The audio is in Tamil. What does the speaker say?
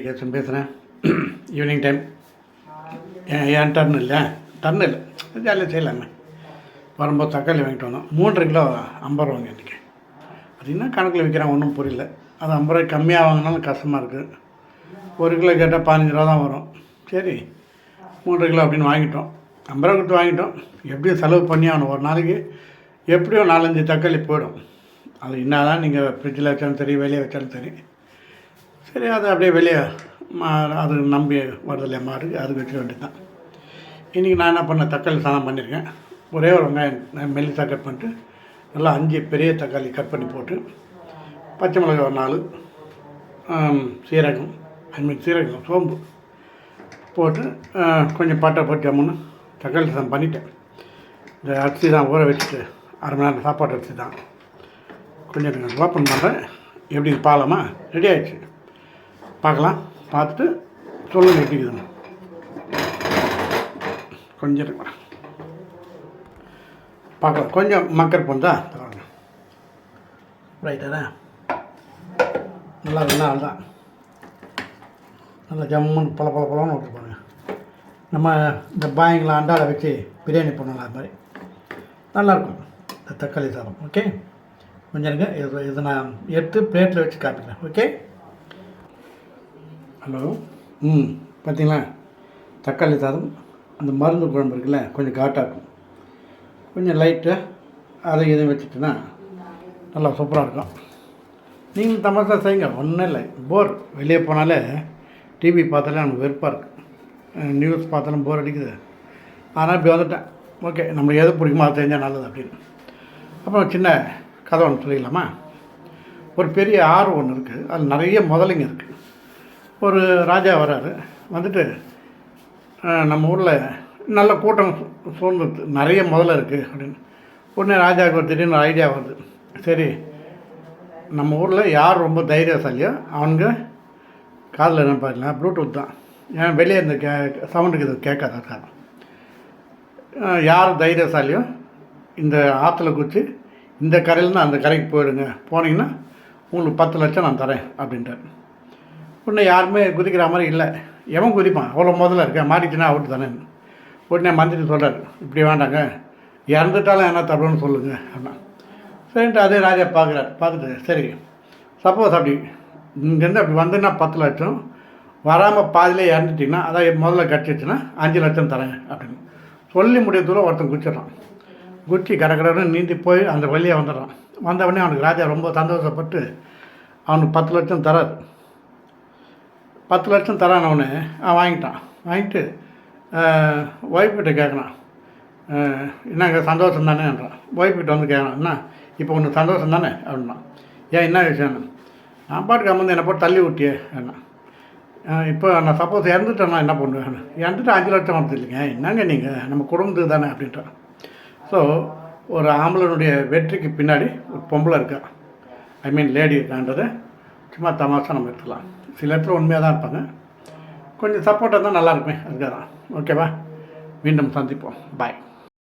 கேசன் பேசுகிறேன். ஈவினிங் டைம் ஏன் டர்ன் இல்லை ஜாலியாக செய்யலாமே. வரும்போது தக்காளி வாங்கிட்டு வந்தோம். 3 கிலோ 50 ரூபாங்க இன்றைக்கி. அது என்ன கணக்கில் விற்கிறான் ஒன்றும் புரியல. அது 50 ரூபாய்க்கு கம்மியாக வாங்கினாலும் கஷ்டமாக இருக்குது. 1 கிலோ கேட்டால் 15 ரூபா தான் வரும். சரி 3 கிலோ அப்படின்னு வாங்கிட்டோம். 50 ரூபா கொடுத்து வாங்கிட்டோம். எப்படியும் செலவு பண்ணி ஆகணும். ஒரு நாளைக்கு எப்படியோ 4-5 தக்காளி போயிடும். அது என்ன தான் நீங்கள் ஃப்ரிட்ஜில் வச்சாலும் சரி, வெளியே வச்சாலும் சரி. சரி அதை அப்படியே வெளியே அது நம்பி வருதில்லையா மாடு, அதுக்கு வச்சுக்க வேண்டியது தான். இன்றைக்கி நான் என்ன பண்ணேன், தக்காளி சாதம் பண்ணியிருக்கேன். ஒரே ஒரு வெங்காயம் மெல்லிசாக கட் பண்ணிட்டு நல்லா 5 பெரிய தக்காளி கட் பண்ணி போட்டு, பச்சை மிளகாய் ஒரு 4, சீரகம் சோம்பு போட்டு கொஞ்சம் பட்டை போட்டு ஜம்முன்னு தக்காளி சாதம் பண்ணிட்டேன். இந்த அரிசி தான் ஊற வச்சுட்டு 1/2 மணி நேரம் சாப்பாட்டு அரிசி தான். கொஞ்சம் ஓப்பன் பண்ணுறேன். எப்படி பாலமா ரெடி ஆகிடுச்சு. பார்க்கலாம், பார்த்துட்டு சொல்லுங்கள் எப்படி இருக்குதுன்னு. கொஞ்சம் இருக்கலாம் பார்க்கலாம். கொஞ்சம் மக்கர் பண்ணா பாருங்க. ரைட்டாக நல்லா இருக்குன்னா அதுதான் நல்லா ஜம்முன்னு பழம்னு விட்டு பாருங்கள். நம்ம இந்த பாயங்களை அண்டாவை வச்சு பிரியாணி பண்ணலாம். அது மாதிரி நல்லாயிருக்கும் இந்த தக்காளி சாதம். ஓகே, கொஞ்சம் இருங்க. இது நான் எடுத்து பிளேட்டில் வச்சு காட்டுறேன். Okay, hello. பார்த்தீங்களா, தக்காளி சாதம் அந்த மருந்து குழம்பு இருக்குல்ல, கொஞ்சம் காட்டாக்கும், கொஞ்சம் லைட்டாக அதை எதுவும் வச்சுட்டுன்னா நல்லா சூப்பராக இருக்கும். நீங்கள் தமாஷா செய்யுங்க, ஒன்றும் இல்லை. போர் வெளியே போனாலே டிவி பார்த்தாலே நமக்கு வெறுப்பாக இருக்குது, நியூஸ் பார்த்தாலும் போர் அடிக்குது. ஆனால் இப்படி வந்துட்டேன். ஓகே, நம்மளுக்கு எது பிடிக்குமோ அதை செஞ்சால் நல்லது அப்படின்னு. அப்புறம் சின்ன கதை ஒன்று சொல்லிக்கலாமா. ஒரு பெரிய ஆறு ஒன்று இருக்குது, அது நிறைய முதலைங்க இருக்குது. ஒரு ராஜா வராரு. வந்துட்டு நம்ம ஊரில் நல்ல கூட்டம் சூழ்ந்து நிறைய முதல்ல இருக்குது அப்படின்னு. உடனே ராஜாவுக்கு ஒரு திடீர்னு ஐடியா வருது. சரி, நம்ம ஊரில் யார் ரொம்ப தைரியசாலியோ அவனுங்க காதில் என்ன பாருங்களா, ப்ளூடூத் தான், ஏன் வெளியே இந்த சவுண்டுக்கு இது கேட்காத காரணம். யார் தைரியசாலியோ இந்த ஆற்றுல குச்சி இந்த கரையிலேருந்து அந்த கரைக்கு போயிடுங்க, போனீங்கன்னா உங்களுக்கு 10 லட்சம் நான் தரேன் அப்படின்ட்டார். உடனே யாருமே குதிக்கிற மாதிரி இல்லை. எவன் குதிப்பான், அவ்வளோ முதல்ல இருக்கேன், மாட்டிச்சுன்னா அவுட்டு தானே. உடனே மந்திரி சொல்கிறார், இப்படி வேண்டாங்க, இறந்துட்டாலும் என்ன தரணும்னு சொல்லுங்கள் அப்படின்னா. சரின்ட்டு அதே ராஜா பார்க்குறாரு. பார்த்துட்டு சரி, சப்போஸ் அப்படி இங்கேருந்து அப்படி வந்துன்னா 10 லட்சம், வராமல் பாதிலே இறந்துட்டிங்கன்னா, அதான் முதல்ல கட்டிடுச்சுன்னா 5 லட்சம் தரேன் அப்படின்னு சொல்லி முடிய தூரம் ஒருத்தன் குச்சிட்றான். குச்சி கடற்கடன்னு நீந்தி போய் அந்த வழியாக வந்துடுறான். வந்தவொடனே அவனுக்கு ராஜா ரொம்ப சந்தோஷப்பட்டு அவனுக்கு 10 லட்சம் தராது. 10 லட்சம் தரானவனு அவன் வாங்கிட்டு ஒய்ஃப்கிட்ட கேட்குறான், என்னங்க சந்தோஷம் தானேன்றான். ஒய்ஃப்கிட்ட வந்து கேட்குறான், என்ன இப்போ உனக்கு சந்தோஷம் தானே அப்படின்னா. ஏன் என்ன விஷயம்னு. நான் பாட்டுக்கு அம்மந்து என்னை போட்டு தள்ளி விட்டியே என்ன. இப்போ நான் சப்போஸ் இறந்துட்டேன்னா என்ன பண்ணுவேன், இறந்துட்டு 5 லட்சம் வருது இல்லைங்க, என்னங்க நீங்கள் நம்ம குடும்பத்துக்கு தானே அப்படின்றான். ஸோ ஒரு ஆம்பளனுடைய வெற்றிக்கு பின்னாடி ஒரு பொம்பளை இருக்கா, லேடி இருக்கான்றதை சும்மா தமாஷா நம்ம எடுத்துக்கலாம். சில இடத்துல உண்மையாக தான் இருப்பாங்க, கொஞ்சம் சப்போர்ட்டாக தான் நல்லா இருக்குமே, அதுக்காக தான். ஓகேவா, மீண்டும் சந்திப்போம். பாய்.